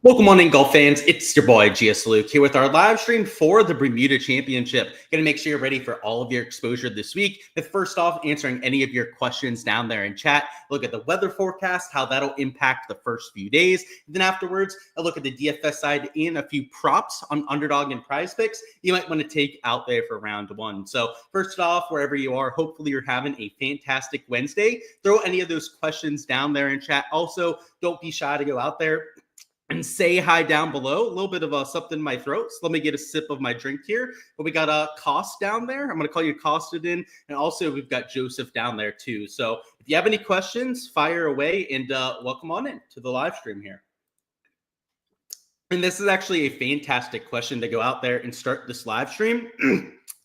Welcome on in, golf fans. It's your boy Gsluke here with our live stream for the Bermuda Championship. Going to make sure you're ready for all of your exposure this week. But first off, answering any of your questions down there in chat. Look at the weather forecast, how that'll impact the first few days. And then afterwards, a look at the DFS side and a few props on underdog and prize picks you might want to take out there for round one. So first off, wherever you are, hopefully you're having a fantastic Wednesday. Throw any of those questions down there in chat. Also, don't be shy to go out there and say hi down below. A little bit of something in my throat. So let me get a sip of my drink here. But we got a Cost down there. I'm going to call you Costed in. And also we've got Joseph down there too. So if you have any questions, fire away and welcome on in to the live stream here. And this is actually a fantastic question to go out there and start this live stream.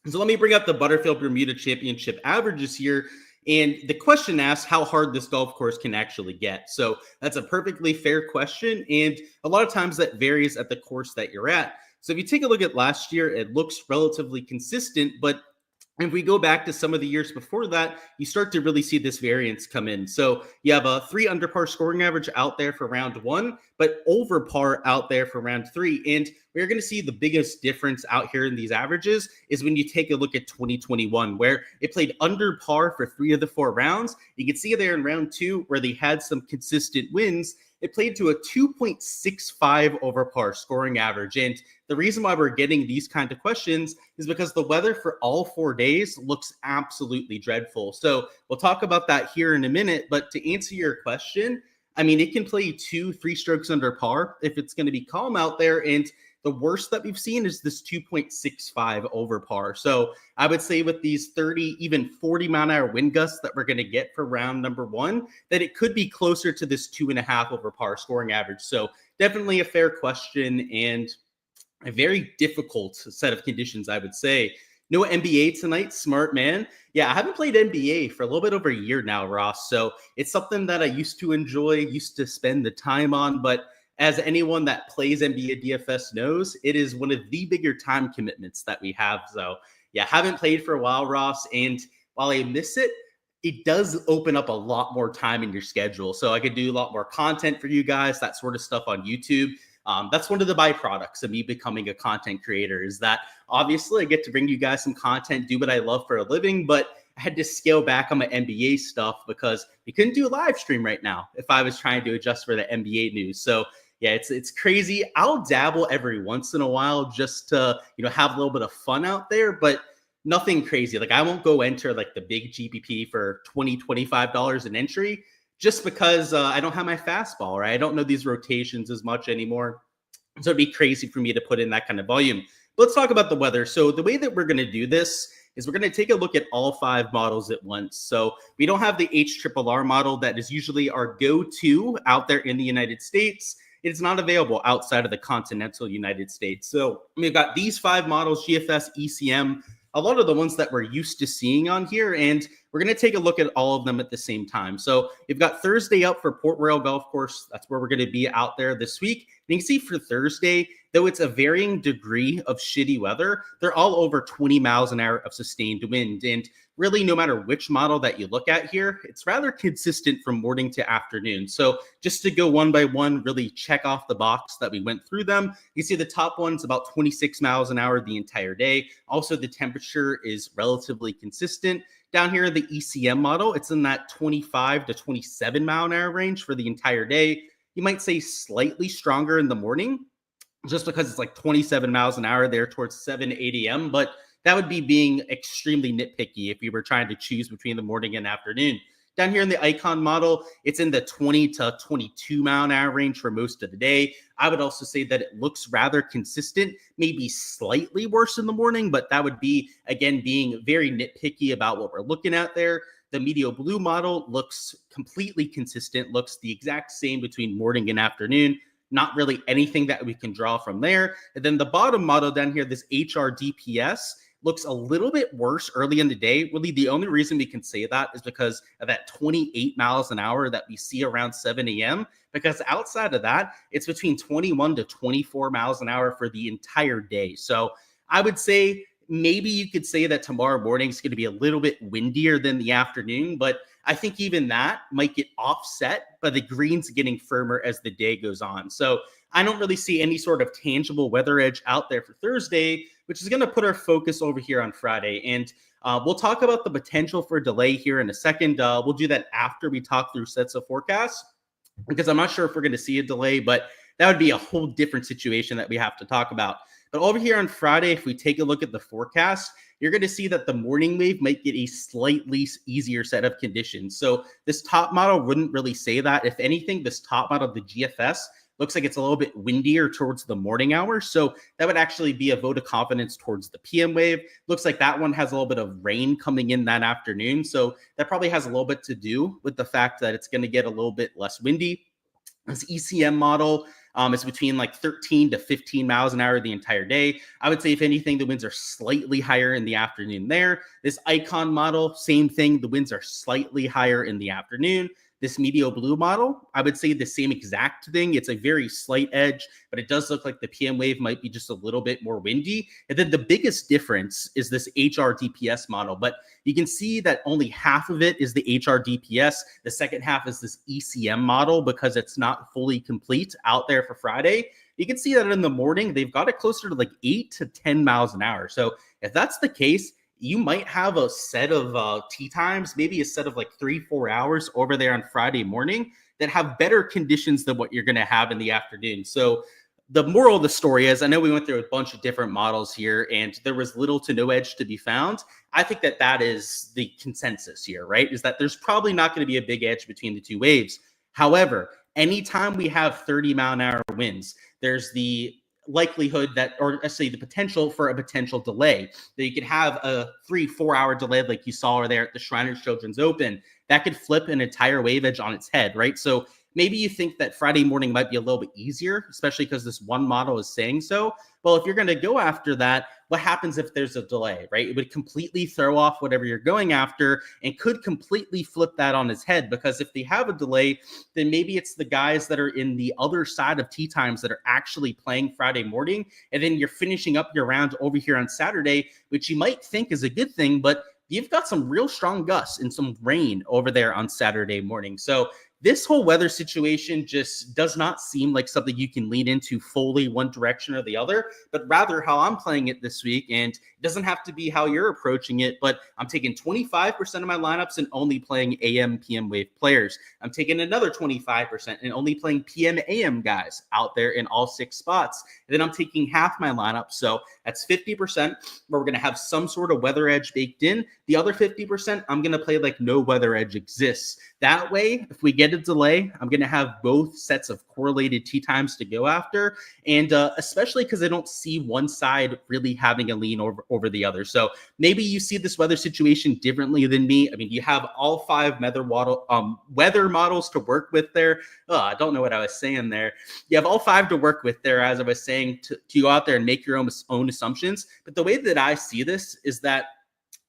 So let me bring up the Butterfield Bermuda Championship averages here. And the question asks how hard this golf course can actually get. So that's a perfectly fair question. And a lot of times that varies at the course that you're at. So if you take a look at last year, it looks relatively consistent. But if we go back to some of the years before that, you start to really see this variance come in. So you have a 3 under par scoring average out there for round one, but over par out there for round three. And we're going to see the biggest difference out here in these averages is when you take a look at 2021, where it played under par for 3 of the 4 rounds. You can see there in round two where they had some consistent wins. It played to a 2.65 over par scoring average. And the reason why we're getting these kind of questions is because the weather for all 4 days looks absolutely dreadful. So we'll talk about that here in a minute. But to answer your question, I mean, it can play 2-3 strokes under par if it's going to be calm out there. And the worst that we've seen is this 2.65 over par. So I would say with these 30, even 40 mile an hour wind gusts that we're going to get for round number one, that it could be closer to this 2.5 over par scoring average. So definitely a fair question and a very difficult set of conditions, I would say. No NBA tonight, smart man. Yeah, I haven't played NBA for a little bit over a year now, Ross. So it's something that I used to enjoy, used to spend the time on, but as anyone that plays NBA DFS knows, it is one of the bigger time commitments that we have. So yeah, haven't played for a while, Ross. And while I miss it, it does open up a lot more time in your schedule. So I could do a lot more content for you guys, that sort of stuff on YouTube. That's one of the byproducts of me becoming a content creator is that obviously I get to bring you guys some content, do what I love for a living, but I had to scale back on my NBA stuff because we couldn't do a live stream right now if I was trying to adjust for the NBA news. So yeah, it's crazy. I'll dabble every once in a while just to, have a little bit of fun out there, but nothing crazy. Like I won't go enter like the big GPP for $20, $25 an entry just because I don't have my fastball, right? I don't know these rotations as much anymore. So it'd be crazy for me to put in that kind of volume. But let's talk about the weather. So the way that we're going to do this is we're going to take a look at all 5 models at once. So we don't have the HRRR model that is usually our go-to out there in the United States. It's not available outside of the continental United States. So we've got these 5 models, GFS, ECM, a lot of the ones that we're used to seeing on here. And we're going to take a look at all of them at the same time. So we've got Thursday up for Port Royal Golf Course. That's where we're going to be out there this week. And you can see for Thursday, though it's a varying degree of shitty weather, they're all over 20 miles an hour of sustained wind. And really, no matter which model that you look at here, it's rather consistent from morning to afternoon. So just to go one by one, really check off the box that we went through them. You see the top one's about 26 miles an hour the entire day. Also, the temperature is relatively consistent. Down here in the ECM model, it's in that 25 to 27 mile an hour range for the entire day. You might say slightly stronger in the morning, just because it's like 27 miles an hour there towards 7, 8 a.m. But that would be being extremely nitpicky if you were trying to choose between the morning and afternoon. Down here in the Icon model, it's in the 20 to 22 mile an hour range for most of the day. I would also say that it looks rather consistent, maybe slightly worse in the morning, but that would be, again, being very nitpicky about what we're looking at there. The Medio Blue model looks completely consistent, looks the exact same between morning and afternoon. Not really anything that we can draw from there. And then the bottom model down here, this HRDPS, looks a little bit worse early in the day. Really, the only reason we can say that is because of that 28 miles an hour that we see around 7 a.m. Because outside of that, it's between 21 to 24 miles an hour for the entire day. So I would say maybe you could say that tomorrow morning is going to be a little bit windier than the afternoon, but I think even that might get offset by the greens getting firmer as the day goes on. So I don't really see any sort of tangible weather edge out there for Thursday, which is going to put our focus over here on Friday. And we'll talk about the potential for delay here in a second. We'll do that after we talk through sets of forecasts, because I'm not sure if we're going to see a delay, but that would be a whole different situation that we have to talk about. But over here on Friday, if we take a look at the forecast, you're going to see that the morning wave might get a slightly easier set of conditions. So this top model wouldn't really say that. If anything, this top model, the GFS, looks like it's a little bit windier towards the morning hours. So that would actually be a vote of confidence towards the PM wave. Looks like that one has a little bit of rain coming in that afternoon. So that probably has a little bit to do with the fact that it's going to get a little bit less windy. This ECM model is between like 13 to 15 miles an hour the entire day. I would say, if anything, the winds are slightly higher in the afternoon there. This Icon model, same thing. The winds are slightly higher in the afternoon. This Medio Blue model, I would say the same exact thing. It's a very slight edge, but it does look like the PM wave might be just a little bit more windy. And then the biggest difference is this HRDPS model, but you can see that only half of it is the HRDPS. The second half is this ECM model because it's not fully complete out there for Friday. You can see that in the morning, they've got it closer to like 8 to 10 miles an hour. So if that's the case, you might have a set of tee times, maybe a set of like 3-4 hours over there on Friday morning that have better conditions than what you're going to have in the afternoon. So the moral of the story is, I know we went through a bunch of different models here and there was little to no edge to be found. I think that that is the consensus here, right? Is that there's probably not going to be a big edge between the two waves. However, anytime we have 30-mile-an-hour winds, there's the likelihood that, or let's say the potential for a potential delay, that you could have a 3-4 hour delay like you saw there at the Shriners Children's Open. That could flip an entire wave edge on its head, right? So maybe you think that Friday morning might be a little bit easier, especially because this one model is saying so. Well, if you're going to go after that, what happens if there's a delay, right? It would completely throw off whatever you're going after and could completely flip that on its head, because if they have a delay, then maybe it's the guys that are in the other side of tee times that are actually playing Friday morning. And then you're finishing up your round over here on Saturday, which you might think is a good thing, but you've got some real strong gusts and some rain over there on Saturday morning. So this whole weather situation just does not seem like something you can lean into fully one direction or the other, but rather how I'm playing it this week. And it doesn't have to be how you're approaching it, but I'm taking 25% of my lineups and only playing AM, PM wave players. I'm taking another 25% and only playing PM, AM guys out there in all 6 spots. And then I'm taking half my lineup. So that's 50% where we're going to have some sort of weather edge baked in. The other 50%, I'm going to play like no weather edge exists. That way, if we get a delay, I'm going to have both sets of correlated tee times to go after, and especially because I don't see one side really having a lean over the other. So maybe you see this weather situation differently than me. I mean, you have all 5 weather models to work with there. I don't know what I was saying there. You have all 5 to work with there, as I was saying, to go out there and make your own assumptions. But the way that I see this is that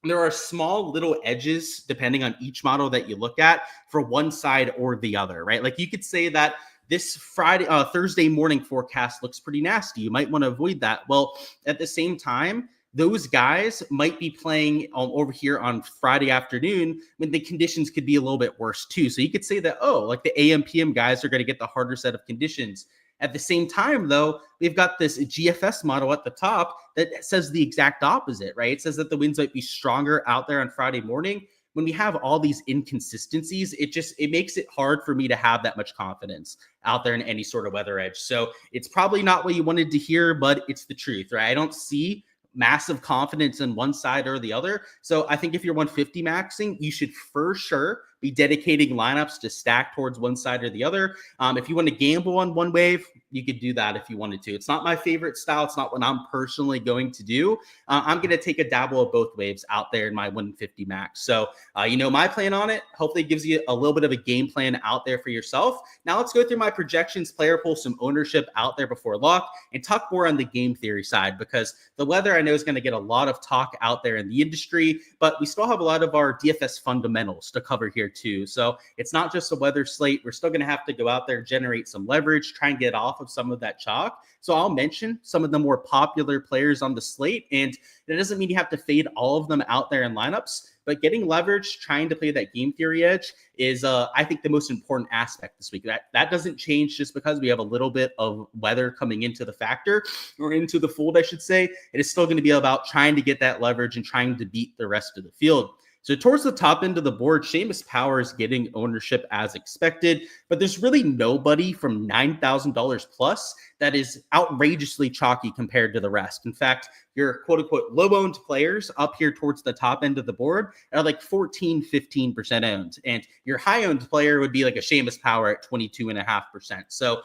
there are small little edges depending on each model that you look at for one side or the other, right? Like you could say that this Thursday morning forecast looks pretty nasty. You might want to avoid that. Well, at the same time, those guys might be playing over here on Friday afternoon when the conditions could be a little bit worse too. So you could say that, oh, like the AM, PM guys are going to get the harder set of conditions. At the same time, though, we've got this GFS model at the top that says the exact opposite, right? It says that the winds might be stronger out there on Friday morning. When we have all these inconsistencies, it makes it hard for me to have that much confidence out there in any sort of weather edge. So it's probably not what you wanted to hear, but it's the truth, right? I don't see massive confidence in one side or the other. So I think if you're 150 maxing, you should for sure be dedicating lineups to stack towards one side or the other. If you want to gamble on one wave, you could do that if you wanted to. It's not my favorite style. It's not what I'm personally going to do. I'm going to take a dabble of both waves out there in my 150 max. So, my plan on it. Hopefully it gives you a little bit of a game plan out there for yourself. Now let's go through my projections, player pool, some ownership out there before lock, and talk more on the game theory side, because the weather I know is going to get a lot of talk out there in the industry, but we still have a lot of our DFS fundamentals to cover here too. So it's not just a weather slate. We're still going to have to go out there, generate some leverage, try and get off of some of that chalk. So I'll mention some of the more popular players on the slate, and that doesn't mean you have to fade all of them out there in lineups, but getting leverage, trying to play that game theory edge is, I think, the most important aspect this week. That doesn't change just because we have a little bit of weather coming into the factor, or into the fold, I should say. It is still going to be about trying to get that leverage and trying to beat the rest of the field. So towards the top end of the board, Seamus Power is getting ownership as expected, but there's really nobody from $9,000 plus that is outrageously chalky compared to the rest. In fact, your quote-unquote low-owned players up here towards the top end of the board are like 14, 15% owned. And your high-owned player would be like a Seamus Power at 22.5%. So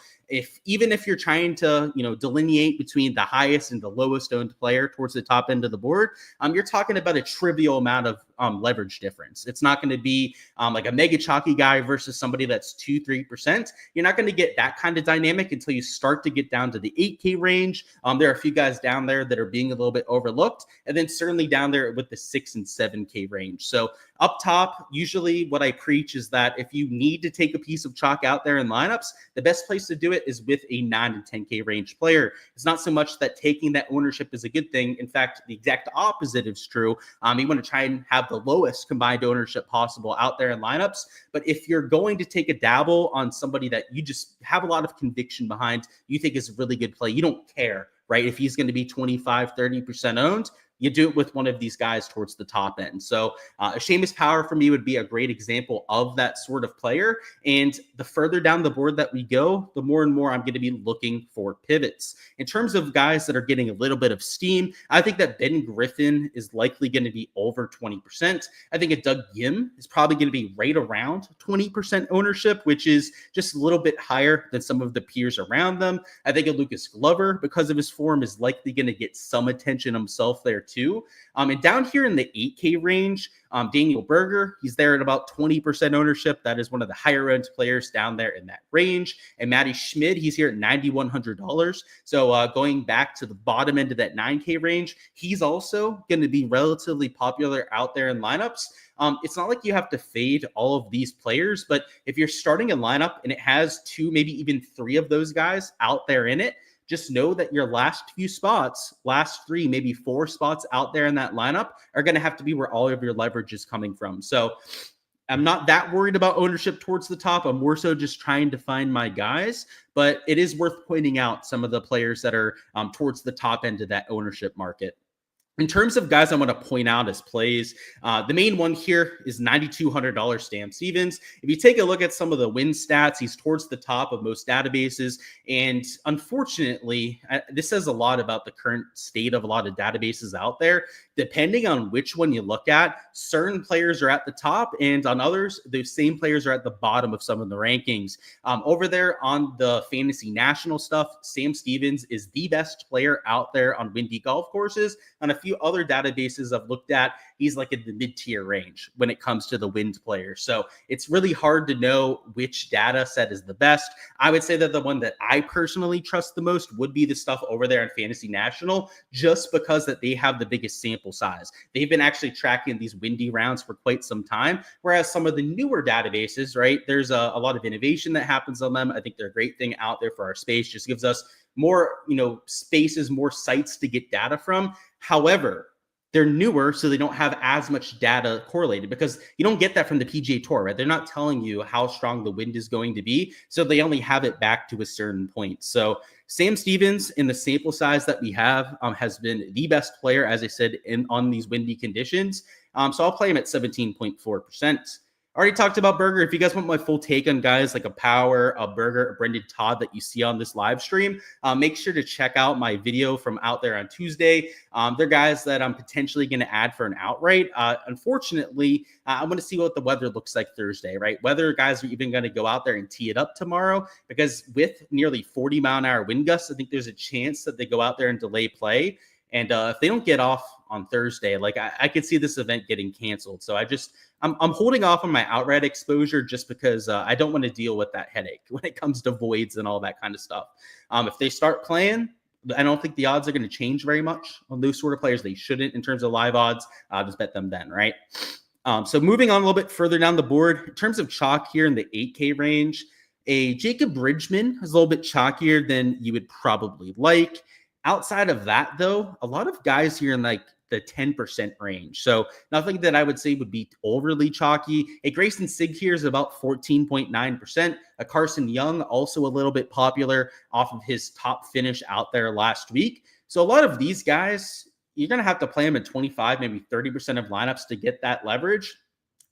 even if you're trying to, delineate between the highest and the lowest owned player towards the top end of the board, you're talking about a trivial amount of leverage difference. It's not going to be like a mega chalky guy versus somebody that's 2-3%. You're not going to get that kind of dynamic until you start to get down to the 8K range. There are a few guys down there that are being a little bit overlooked, and then certainly down there with the 6 and 7K range. So up top, usually what I preach is that if you need to take a piece of chalk out there in lineups, the best place to do it is with a 9 and 10K range player. It's not so much that taking that ownership is a good thing. In fact, the exact opposite is true. You want to try and have the lowest combined ownership possible out there in lineups. But if you're going to take a dabble on somebody that you just have a lot of conviction behind, you think is a really good play, you don't care, right? If he's going to be 25, 30% owned, you do it with one of these guys towards the top end. So a Seamus Power for me would be a great example of that sort of player. And the further down the board that we go, the more and more I'm going to be looking for pivots. In terms of guys that are getting a little bit of steam, I think that Ben Griffin is likely going to be over 20%. I think a Doug Yim is probably going to be right around 20% ownership, which is just a little bit higher than some of the peers around them. I think a Lucas Glover, because of his form, is likely going to get some attention himself there too. And down here in the 8K range, Daniel Berger, he's there at about 20% ownership. That is one of the higher end players down there in that range. And Matty Schmid, he's here at $9,100. So going back to the bottom end of that 9K range, he's also going to be relatively popular out there in lineups. It's not like you have to fade all of these players, but if you're starting a lineup and it has 2, maybe even 3 of those guys out there in it, just know that your last few spots, last 3, maybe 4 spots out there in that lineup are going to have to be where all of your leverage is coming from. So I'm not that worried about ownership towards the top. I'm more so just trying to find my guys, but it is worth pointing out some of the players that are towards the top end of that ownership market. In terms of guys I want to point out as plays, the main one here is $9,200 Stan Stevens. If you take a look at some of the win stats, he's towards the top of most databases. And unfortunately, this says a lot about the current state of a lot of databases out there. Depending on which one you look at, certain players are at the top, and on others, those same players are at the bottom of some of the rankings. Over there on the Fantasy National stuff, Sam Stevens is the best player out there on windy golf courses. On a few other databases I've looked at, he's like in the mid-tier range when it comes to the wind players. So it's really hard to know which data set is the best. I would say that the one that I personally trust the most would be the stuff over there on Fantasy National, just because that they have the biggest sample size. They've been actually tracking these windy rounds for quite some time, whereas some of the newer databases, right, there's a lot of innovation that happens on them. I think they're a great thing out there for our space. Just gives us more, spaces, more sites to get data from. However, they're newer, so they don't have as much data correlated, because you don't get that from the PGA Tour, right? They're not telling you how strong the wind is going to be, so they only have it back to a certain point. So Sam Stevens, in the sample size that we have, has been the best player, as I said, on these windy conditions. So I'll play him at 17.4%. Already talked about Berger. If you guys want my full take on guys like a Power, a Berger, a Brendan Todd that you see on this live stream, make sure to check out my video from out there on Tuesday. They're guys that I'm potentially going to add for an outright. Unfortunately, I want to see what the weather looks like Thursday, right? Whether guys are even going to go out there and tee it up tomorrow, because with nearly 40-mile-an-hour wind gusts, I think there's a chance that they go out there and delay play. And if they don't get off on Thursday, like I could see this event getting canceled. So I'm holding off on my outright exposure just because I don't want to deal with that headache when it comes to voids and all that kind of stuff. If they start playing, I don't think the odds are going to change very much on those sort of players. They shouldn't in terms of live odds. Just bet them then, right? So moving on a little bit further down the board, in terms of chalk here in the 8K range, a Jacob Bridgman is a little bit chalkier than you would probably like. Outside of that, though, a lot of guys here in like the 10% range. So nothing that I would say would be overly chalky. A Grayson Sig here is about 14.9%. A Carson Young, also a little bit popular off of his top finish out there last week. So a lot of these guys, you're going to have to play them at 25, maybe 30% of lineups to get that leverage.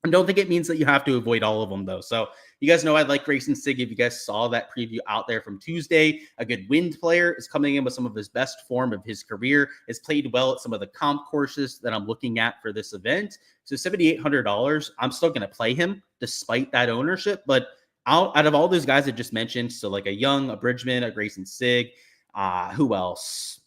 I don't think it means that you have to avoid all of them, though. So you guys know I like Grayson Sig. If you guys saw that preview out there from Tuesday, a good wind player is coming in with some of his best form of his career, has played well at some of the comp courses that I'm looking at for this event. So $7,800, I'm still going to play him despite that ownership. But out of all those guys I just mentioned, so like a Young, a Bridgman, a Grayson Sig, who else?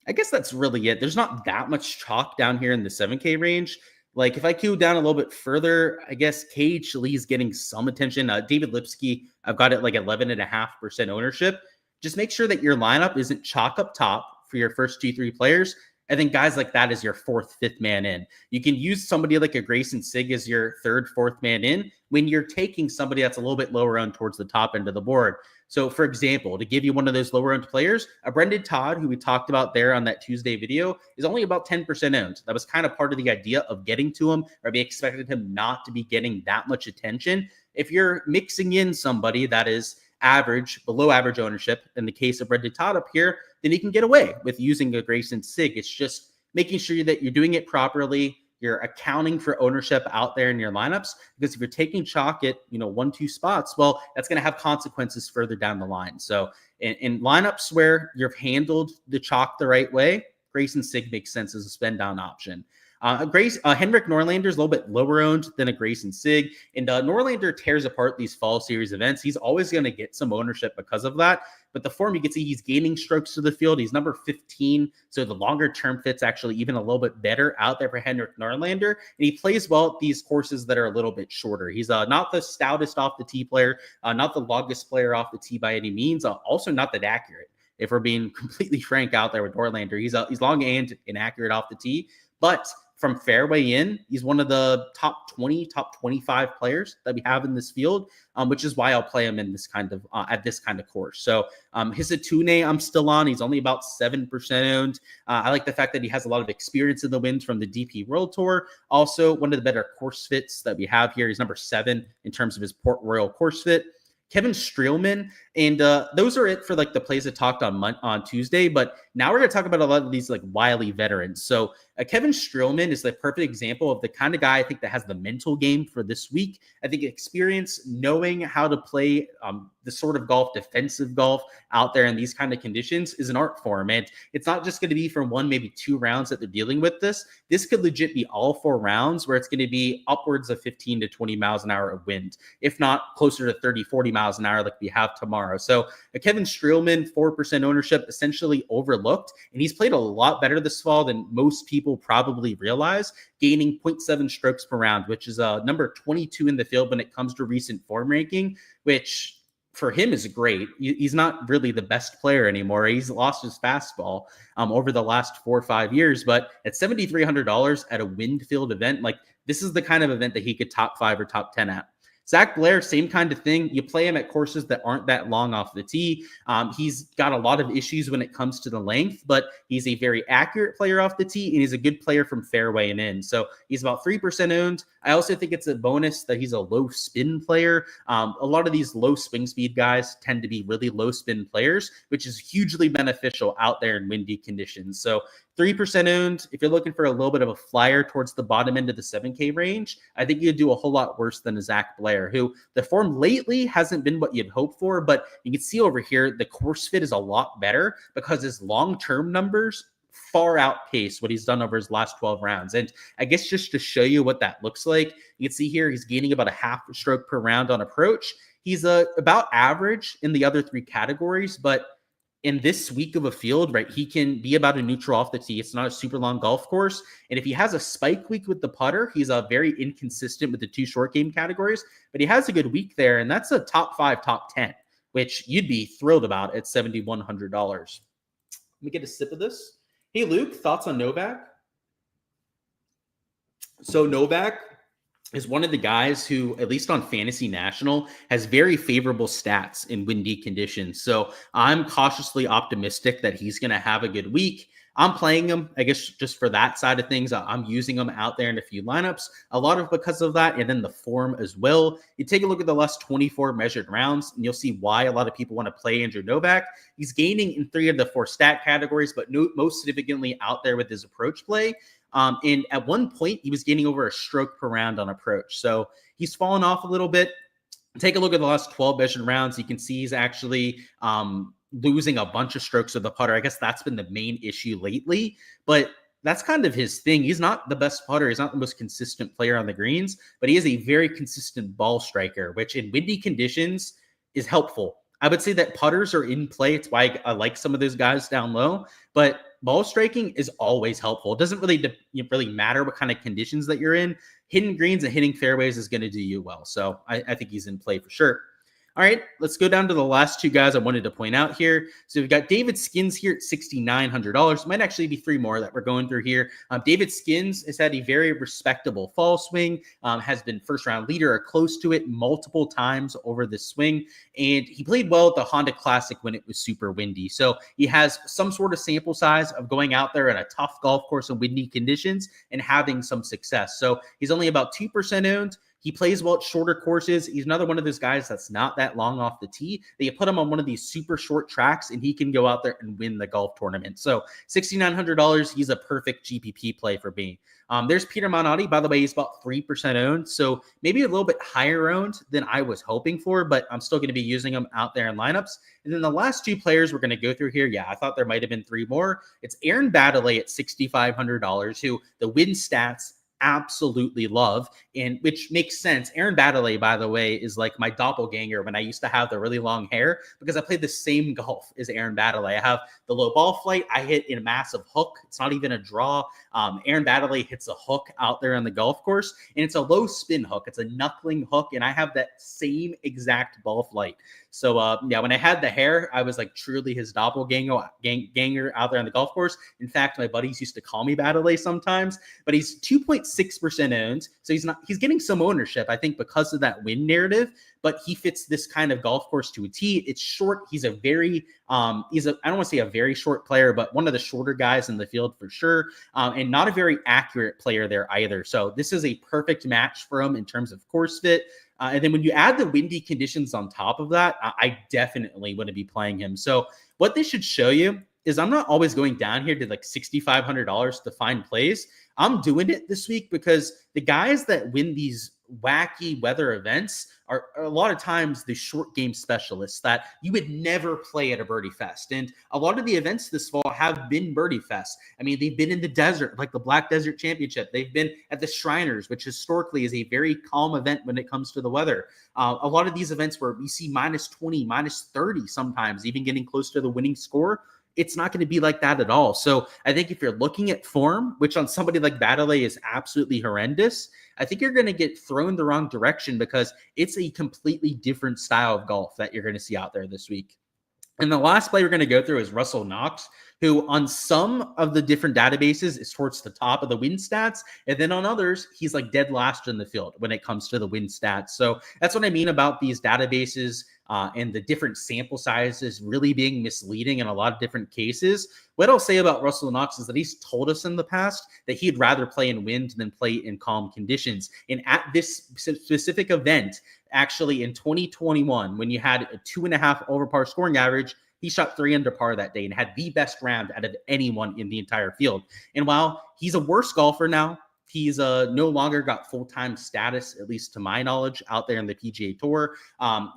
I guess that's really it. There's not that much chalk down here in the 7K range. Like if I queue down a little bit further, I guess Cage Lee's getting some attention. David Lipsky, I've got it like 11.5% ownership. Just make sure that your lineup isn't chalk up top for your first 2-3 players. I think guys like that is your fourth, fifth man in. You can use somebody like a Grayson Sig as your third, fourth man in when you're taking somebody that's a little bit lower owned towards the top end of the board. So, for example, to give you one of those lower owned players, a Brendan Todd, who we talked about there on that Tuesday video, is only about 10% owned. That was kind of part of the idea of getting to him, or we expected him not to be getting that much attention. If you're mixing in somebody that is average, below average ownership, in the case of Brendan Todd up here, then you can get away with using a Grayson Sig. It's just making sure that you're doing it properly. You're accounting for ownership out there in your lineups, because if you're taking chalk at 1-2 spots, well, that's going to have consequences further down the line. So in lineups where you've handled the chalk the right way, Grayson Sig makes sense as a spend down option. Henrik Norlander is a little bit lower owned than a Grayson Sig, and Norlander tears apart these fall series events. He's always going to get some ownership because of that. But the form, you can see he's gaining strokes to the field. He's number 15, so the longer term fit's actually even a little bit better out there for Henrik Norlander. And he plays well at these courses that are a little bit shorter. He's not the stoutest off the tee player, not the longest player off the tee by any means, also not that accurate. If we're being completely frank out there with Norlander, he's long and inaccurate off the tee, but from fairway in, he's one of the top 20, top 25 players that we have in this field, which is why I'll play him in this kind of at this kind of course. So Hisatune, I'm still on. He's only about 7% owned. I like the fact that he has a lot of experience in the winds from the DP World Tour. Also, one of the better course fits that we have here. He's number 7 in terms of his Port Royal course fit. Kevin Streelman, and those are it for like the plays that talked on Tuesday. But now we're going to talk about a lot of these like wily veterans. So Kevin Streelman is the perfect example of the kind of guy I think that has the mental game for this week. I think experience, knowing how to play the sort of golf, defensive golf out there in these kind of conditions is an art form. And it's not just going to be for 1, maybe 2 rounds that they're dealing with this. This could legit be all 4 rounds where it's going to be upwards of 15 to 20 miles an hour of wind, if not closer to 30, 40 miles an hour like we have tomorrow. So Kevin Streelman, 4% ownership, essentially overlooked. And he's played a lot better this fall than most people probably realize, gaining 0.7 strokes per round, which is number 22 in the field when it comes to recent form ranking, which for him is great. He's not really the best player anymore. He's lost his fastball over the last 4 or 5 years, but at $7,300 at a wind field event, like this is the kind of event that he could top 5 or top 10 at. Zach Blair, same kind of thing. You play him at courses that aren't that long off the tee. He's got a lot of issues when it comes to the length, but he's a very accurate player off the tee, and he's a good player from fairway and in. So he's about 3% owned. I also think it's a bonus that he's a low spin player. A lot of these low swing speed guys tend to be really low spin players, which is hugely beneficial out there in windy conditions. So 3% owned. If you're looking for a little bit of a flyer towards the bottom end of the 7K range, I think you'd do a whole lot worse than a Zach Blair, who the form lately hasn't been what you'd hope for, but you can see over here, the course fit is a lot better because his long-term numbers far outpace what he's done over his last 12 rounds. And I guess just to show you what that looks like, you can see here, he's gaining about a half a stroke per round on approach. He's about average in the other 3 categories, but in this week of a field, right, he can be about a neutral off the tee. It's not a super long golf course. And if he has a spike week with the putter, he's very inconsistent with the 2 short game categories, but he has a good week there. And that's a top 5, top 10, which you'd be thrilled about at $7,100. Let me get a sip of this. Hey, Luke, thoughts on Novak? So Novak, is one of the guys who, at least on Fantasy National, has very favorable stats in windy conditions. So I'm cautiously optimistic that he's going to have a good week. I'm playing him, I guess, just for that side of things. I'm using him out there in a few lineups, a lot of because of that, and then the form as well. You take a look at the last 24 measured rounds, and you'll see why a lot of people want to play Andrew Novak. He's gaining in 3 of the 4 stat categories, but most significantly out there with his approach play. And at one point, he was gaining over a stroke per round on approach. So he's fallen off a little bit. Take a look at the last 12 measured rounds. You can see he's actually losing a bunch of strokes with the putter. I guess that's been the main issue lately, but that's kind of his thing. He's not the best putter. He's not the most consistent player on the greens, but he is a very consistent ball striker, which in windy conditions is helpful. I would say that putters are in play. It's why I like some of those guys down low, but ball striking is always helpful. It doesn't really matter what kind of conditions that you're in. Hitting greens and hitting fairways is going to do you well. So I think he's in play for sure. All right, let's go down to the last 2 guys I wanted to point out here. So we've got David Skins here at $6,900. Might actually be 3 more that we're going through here. David Skins has had a very respectable fall swing, has been first-round leader or close to it multiple times over this swing, and he played well at the Honda Classic when it was super windy. So he has some sort of sample size of going out there in a tough golf course in windy conditions and having some success. So he's only about 2% owned. He plays well at shorter courses. He's another one of those guys that's not that long off the tee. They put him on one of these super short tracks, and he can go out there and win the golf tournament. So $6,900, he's a perfect GPP play for me. There's Peter Manotti. By the way, he's about 3% owned, so maybe a little bit higher owned than I was hoping for, but I'm still going to be using him out there in lineups. And then the last 2 players we're going to go through here, I thought there might have been 3 more. It's Aaron Baddeley at $6,500, who the win stats absolutely love, and which makes sense. Aaron Baddeley, by the way, is like my doppelganger when I used to have the really long hair, because I played the same golf as Aaron Baddeley. I have the low ball flight. I hit in a massive hook. It's not even a draw. Aaron Baddeley hits a hook out there on the golf course, and it's a low spin hook. It's a knuckling hook, and I have that same exact ball flight. So when I had the hair, I was like truly his doppelganger out there on the golf course. In fact, my buddies used to call me Baddeley sometimes, but he's 2.6% owned. So he's getting some ownership, I think, because of that win narrative, but he fits this kind of golf course to a T. It's short. He's a very, I don't want to say a very short player, but one of the shorter guys in the field for sure. And not a very accurate player there either. So this is a perfect match for him in terms of course fit. And then when you add the windy conditions on top of that, I definitely want to be playing him. So what this should show you is I'm not always going down here to like $6,500 to find plays. I'm doing it this week because the guys that win these wacky weather events are a lot of times the short game specialists that you would never play at a birdie fest. And a lot of the events this fall have been birdie fest. I mean, they've been in the desert, like the Black Desert Championship. They've been at the Shriners, which historically is a very calm event when it comes to the weather. A lot of these events where we see -20, -30 sometimes, even getting close to the winning score, it's not going to be like that at all. So I think if you're looking at form, which on somebody like Baddeley is absolutely horrendous, I think you're going to get thrown the wrong direction because it's a completely different style of golf that you're going to see out there this week. And the last play we're going to go through is Russell Knox, who on some of the different databases is towards the top of the win stats. And then on others, he's like dead last in the field when it comes to the win stats. So that's what I mean about these databases and the different sample sizes really being misleading in a lot of different cases. What I'll say about Russell Knox is that he's told us in the past that he'd rather play in wind than play in calm conditions. And at this specific event, actually in 2021, when you had a 2.5 over par scoring average, he shot 3 under par that day and had the best round out of anyone in the entire field. And while he's a worse golfer now, he's no longer got full-time status, at least to my knowledge, out there in the PGA Tour.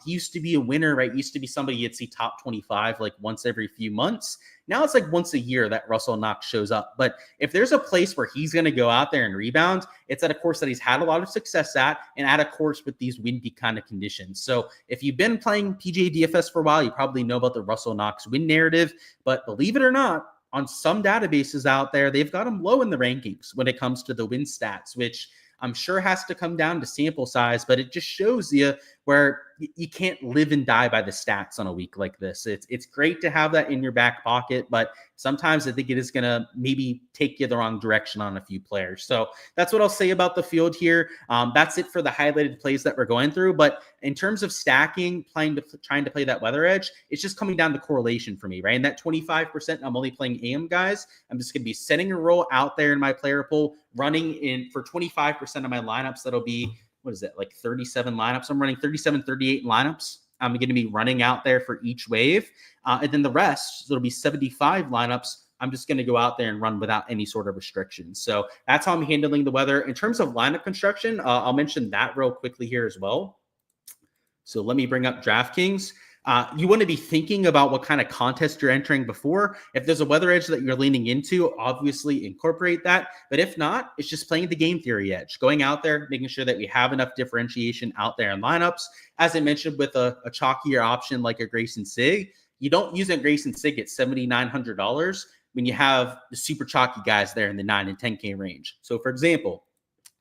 He used to be a winner, right? He used to be somebody you'd see top 25 like once every few months. Now it's like once a year that Russell Knox shows up. But if there's a place where he's going to go out there and rebound, it's at a course that he's had a lot of success at and at a course with these windy kind of conditions. So if you've been playing PGA DFS for a while, you probably know about the Russell Knox win narrative. But believe it or not, on some databases out there, they've got him low in the rankings when it comes to the win stats, which I'm sure has to come down to sample size, but it just shows you where you can't live and die by the stats on a week like this. It's great to have that in your back pocket, but sometimes I think it is going to maybe take you the wrong direction on a few players. So that's what I'll say about the field here. That's it for the highlighted plays that we're going through. But in terms of stacking, trying to play that weather edge, it's just coming down to correlation for me, right? And that 25%, I'm only playing AM guys. I'm just going to be setting a roll out there in my player pool, running in for 25% of my lineups. That'll be, what is it, like 37 lineups? I'm running 37, 38 lineups. I'm going to be running out there for each wave. And then the rest, it'll be 75 lineups. I'm just going to go out there and run without any sort of restrictions. So that's how I'm handling the weather. In terms of lineup construction, I'll mention that real quickly here as well. So let me bring up Draftkings. You want to be thinking about what kind of contest you're entering before. If there's a weather edge that you're leaning into, obviously incorporate that. But if not, it's just playing the game theory edge, going out there, making sure that we have enough differentiation out there in lineups. As I mentioned, with a chalkier option like a Grayson Sig, you don't use a Grayson Sig at $7,900 when you have the super chalky guys there in the 9 and 10K range. So for example,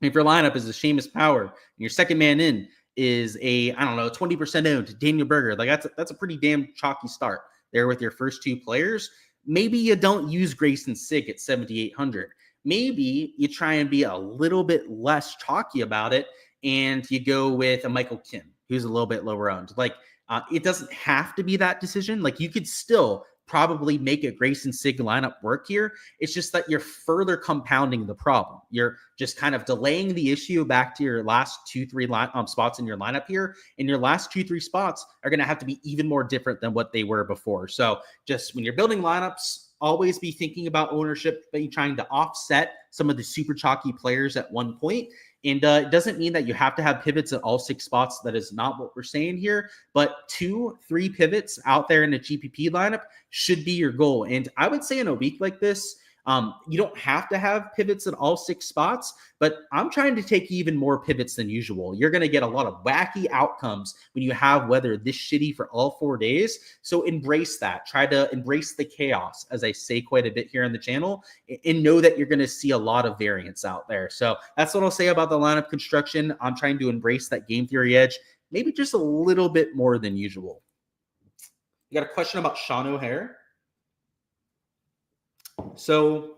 if your lineup is a Seamus Power and your second man in is a, I don't know, 20% owned Daniel Berger, like that's a pretty damn chalky start there with your first two players. Maybe you don't use Grayson Sig at 7,800. Maybe you try and be a little bit less chalky about it and you go with a Michael Kim, who's a little bit lower owned. Like it doesn't have to be that decision. Like you could still probably make a Grayson Sig lineup work here. It's just that you're further compounding the problem. You're just kind of delaying the issue back to your last 2-3 spots in your lineup here. And your last 2-3 spots are going to have to be even more different than what they were before. So just when you're building lineups, always be thinking about ownership, but you're trying to offset some of the super chalky players at one point. And it doesn't mean that you have to have pivots at all 6 spots. That is not what we're saying here. But 2-3 pivots out there in a GPP lineup should be your goal. And I would say in a week like this, you don't have to have pivots at all 6 spots, but I'm trying to take even more pivots than usual. You're going to get a lot of wacky outcomes when you have weather this shitty for all 4 days. So embrace that. Try to embrace the chaos, as I say quite a bit here on the channel, and know that you're going to see a lot of variance out there. So that's what I'll say about the lineup construction. I'm trying to embrace that game theory edge, maybe just a little bit more than usual. You got a question about Sean O'Hare? So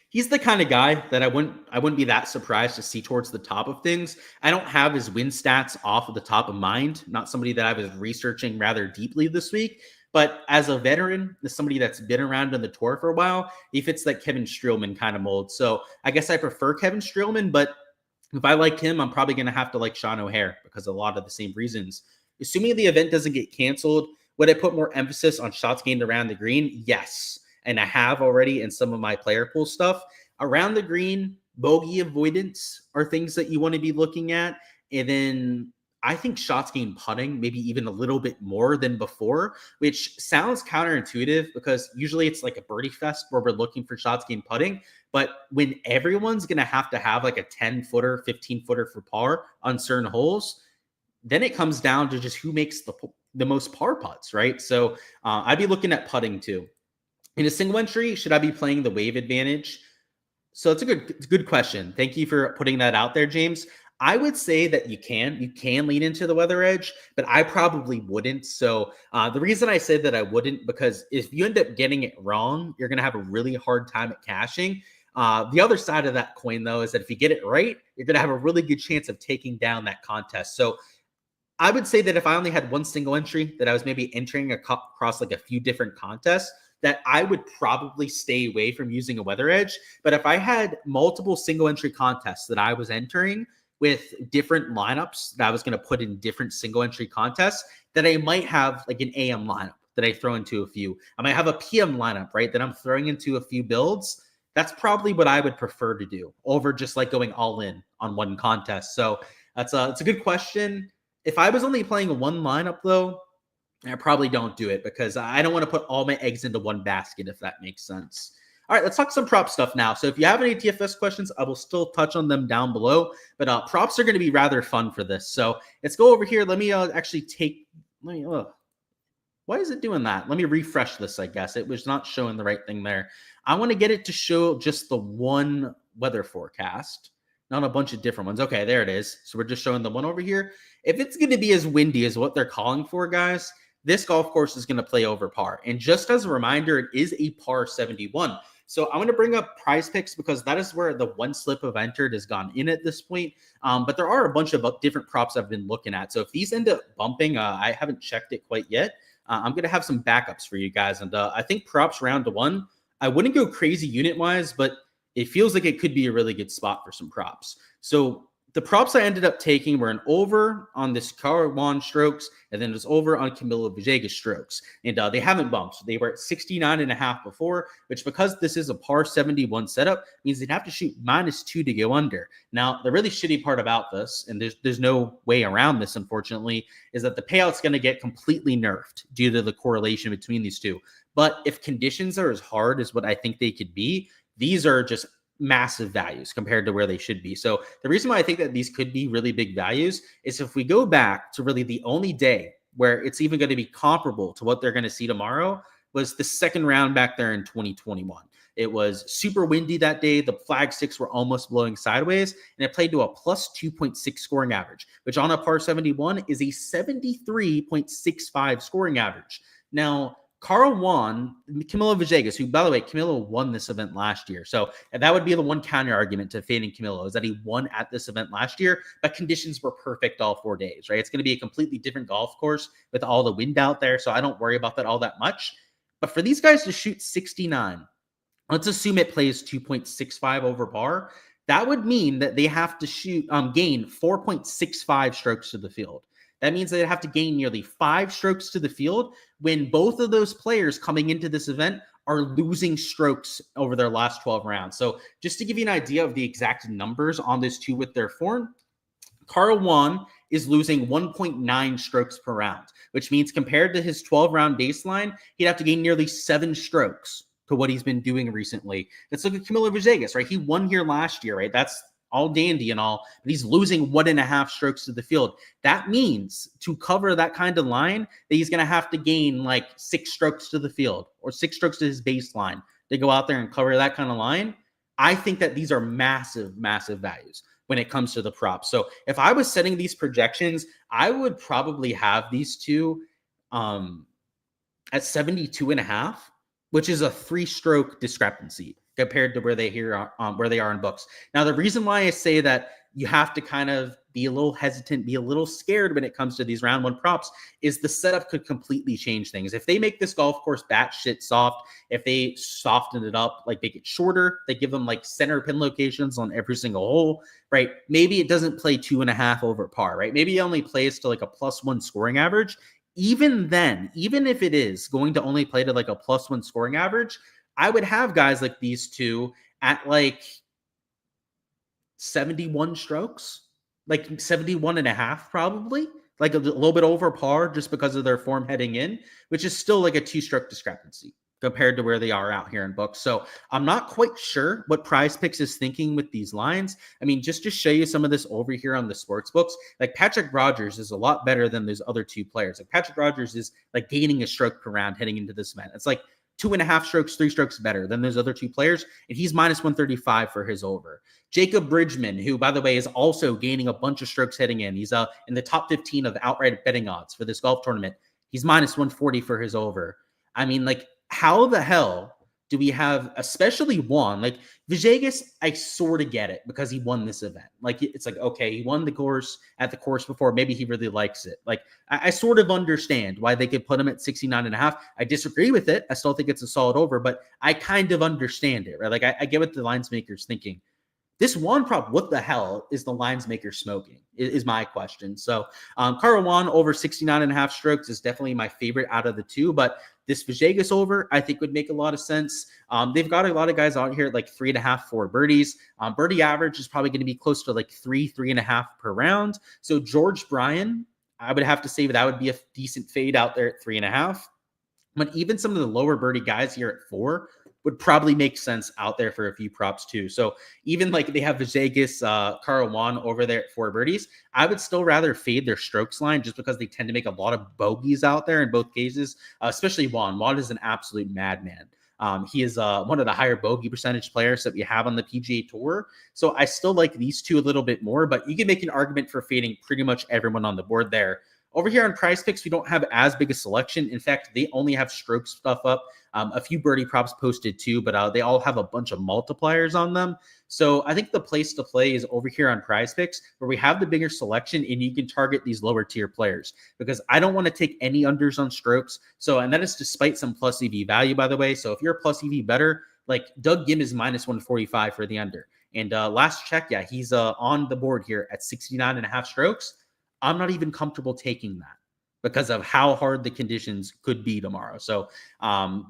he's the kind of guy that I wouldn't be that surprised to see towards the top of things. I don't have his win stats off of the top of mind. Not somebody that I was researching rather deeply this week. But as a veteran, as somebody that's been around on the tour for a while, he fits that Kevin Streelman kind of mold. So I guess I prefer Kevin Streelman, but if I like him, I'm probably going to have to like Sean O'Hare because of a lot of the same reasons. Assuming the event doesn't get canceled, would I put more emphasis on shots gained around the green? Yes. And I have already in some of my player pool stuff. Around the green, bogey avoidance are things that you want to be looking at. And then I think shots gained putting, maybe even a little bit more than before, which sounds counterintuitive because usually it's like a birdie fest where we're looking for shots gained putting. But when everyone's going to have like a 10-footer, 15-footer for par on certain holes, then it comes down to just who makes the most par putts, right? So I'd be looking at putting too. In a single entry, should I be playing the wave advantage? So it's a good question. Thank you for putting that out there, James. I would say that you can lean into the weather edge, but I probably wouldn't. So the reason I said that I wouldn't, because if you end up getting it wrong, you're going to have a really hard time at cashing. The other side of that coin, though, is that if you get it right, you're going to have a really good chance of taking down that contest. So I would say that if I only had one single entry that I was maybe entering across like a few different contests, that I would probably stay away from using a weather edge. But if I had multiple single entry contests that I was entering with different lineups that I was going to put in different single entry contests, that I might have like an AM lineup that I throw into a few. I might have a PM lineup, right, that I'm throwing into a few builds. That's probably what I would prefer to do over just like going all in on one contest. So it's a good question. If I was only playing one lineup though, I probably don't do it because I don't want to put all my eggs into one basket, if that makes sense. All right, let's talk some prop stuff now. So if you have any DFS questions, I will still touch on them down below. But props are going to be rather fun for this. So let's go over here. Let me actually take – why is it doing that? Let me refresh this, I guess. It was not showing the right thing there. I want to get it to show just the one weather forecast. Not a bunch of different ones. Okay, there it is. So we're just showing the one over here. If it's going to be as windy as what they're calling for, guys, this golf course is going to play over par. And just as a reminder, it is a par 71. So I'm going to bring up Prize Picks because that is where the one slip of entered has gone in at this point. But there are a bunch of different props I've been looking at. So if these end up bumping, I haven't checked it quite yet. I'm going to have some backups for you guys. And I think props round to one, I wouldn't go crazy unit-wise, but it feels like it could be a really good spot for some props. So the props I ended up taking were an over on this Caruana strokes, and then it was over on Camilo Villegas strokes. And they haven't bumped. They were at 69.5 before, which because this is a par 71 setup, means they'd have to shoot -2 to go under. Now, the really shitty part about this, and there's no way around this, unfortunately, is that the payout's going to get completely nerfed due to the correlation between these two. But if conditions are as hard as what I think they could be, these are just massive values compared to where they should be. So the reason why I think that these could be really big values is if we go back to really the only day where it's even going to be comparable to what they're going to see tomorrow was the second round back there in 2021. It was super windy that day. The flag sticks were almost blowing sideways, and it played to a plus 2.6 scoring average, which on a par 71 is a 73.65 scoring average. Now, Camilo Villegas, who, by the way, Camilo won this event last year. So that would be the one counter argument to fading Camilo is that he won at this event last year, but conditions were perfect all 4 days, right? It's going to be a completely different golf course with all the wind out there. So I don't worry about that all that much. But for these guys to shoot 69, let's assume it plays 2.65 over par. That would mean that they have to gain 4.65 strokes to the field. That means they'd have to gain nearly 5 strokes to the field when both of those players coming into this event are losing strokes over their last 12 rounds. So just to give you an idea of the exact numbers on this two with their form, Caruana is losing 1.9 strokes per round, which means compared to his 12-round baseline, he'd have to gain nearly 7 strokes to what he's been doing recently. Let's look at Camilo Villegas, right? He won here last year, right? That's all dandy and all, but he's losing 1.5 strokes to the field. That means to cover that kind of line, that he's going to have to gain like 6 strokes to the field or 6 strokes to his baseline to go out there and cover that kind of line. I think that these are massive, massive values when it comes to the props. So if I was setting these projections, I would probably have these two at 72.5, which is a 3-stroke discrepancy compared to where they are in books. Now, the reason why I say that you have to kind of be a little hesitant, be a little scared when it comes to these round one props is the setup could completely change things. If they make this golf course batshit soft, if they soften it up, like make it shorter, they give them like center pin locations on every single hole, right? Maybe it doesn't play 2.5 over par, right? Maybe it only plays to like a +1 scoring average. Even then, even if it is going to only play to like a +1 scoring average, I would have guys like these two at like 71 strokes, like 71.5 probably, like a little bit over par just because of their form heading in, which is still like a 2-stroke discrepancy compared to where they are out here in books. So I'm not quite sure what Prize Picks is thinking with these lines. I mean, just to show you some of this over here on the sports books, like Patrick Rogers is a lot better than those other two players. Like Patrick Rogers is like gaining a stroke per round heading into this event. It's like 2.5 strokes, 3 strokes better than those other two players, and he's -135 for his over. Jacob Bridgman, who, by the way, is also gaining a bunch of strokes heading in. He's in the top 15 of the outright betting odds for this golf tournament. He's -140 for his over. I mean, like, how the hell do we have, especially one, like Villegas, I sort of get it because he won this event. Like, it's like, okay, he won the course at the course before. Maybe he really likes it. Like, I sort of understand why they could put him at 69.5. I disagree with it. I still think it's a solid over, but I kind of understand it, right? Like, I get what the lines maker's thinking. This one prop, what the hell is the lines maker smoking is my question. So Caruana over 69.5 strokes is definitely my favorite out of the two, but this Villegas over, I think would make a lot of sense. They've got a lot of guys out here at like 3.5, 4 birdies. Birdie average is probably going to be close to like 3.5 per round. So George Bryan, I would have to say that would be a decent fade out there at 3.5. But even some of the lower birdie guys here at 4 would probably make sense out there for a few props too. So even like they have Villegas, Caruana over there at 4 birdies, I would still rather fade their strokes line just because they tend to make a lot of bogeys out there in both cases, especially Juan. Juan is an absolute madman. He is one of the higher bogey percentage players that we have on the PGA Tour. So I still like these two a little bit more, but you can make an argument for fading pretty much everyone on the board there. Over here on Prize Picks, we don't have as big a selection. In fact, they only have stroke stuff up. A few birdie props posted too, but they all have a bunch of multipliers on them. So I think the place to play is over here on Prize Picks, where we have the bigger selection and you can target these lower tier players, because I don't want to take any unders on strokes. So, and that is despite some plus EV value, by the way. So if you're a plus EV better, like Doug Gim is minus 145 for the under. And last check, yeah, he's on the board here at 69.5 strokes. I'm not even comfortable taking that because of how hard the conditions could be tomorrow. So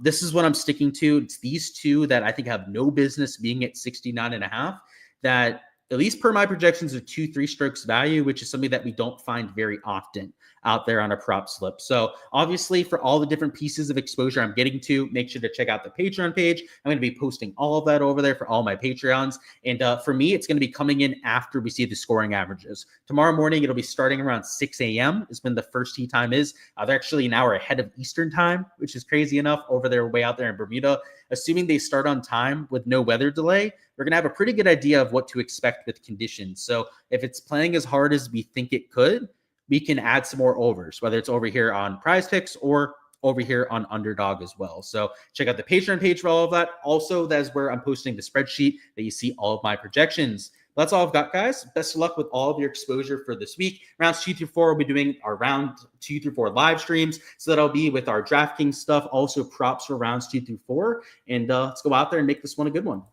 this is what I'm sticking to. It's these two that I think have no business being at 69.5, that at least per my projections are 2-3 strokes value, which is something that we don't find very often out there on a prop slip. So obviously for all the different pieces of exposure I'm getting to, make sure to check out the Patreon page. I'm going to be posting all of that over there for all my Patreons. And for me, it's going to be coming in after we see the scoring averages. Tomorrow morning, it'll be starting around 6 a.m. is when the first tee time is. They're actually an hour ahead of Eastern time, which is crazy enough over there way out there in Bermuda. Assuming they start on time with no weather delay, we're going to have a pretty good idea of what to expect with conditions. So if it's playing as hard as we think it could, we can add some more overs, whether it's over here on Prize Picks or over here on Underdog as well. So check out the Patreon page for all of that. Also, that's where I'm posting the spreadsheet that you see all of my projections. That's all I've got, guys. Best of luck with all of your exposure for this week. Rounds 2 through 4, we'll be doing our round 2 through 4 live streams. So that'll be with our DraftKings stuff, also props for rounds 2 through 4. And let's go out there and make this one a good one.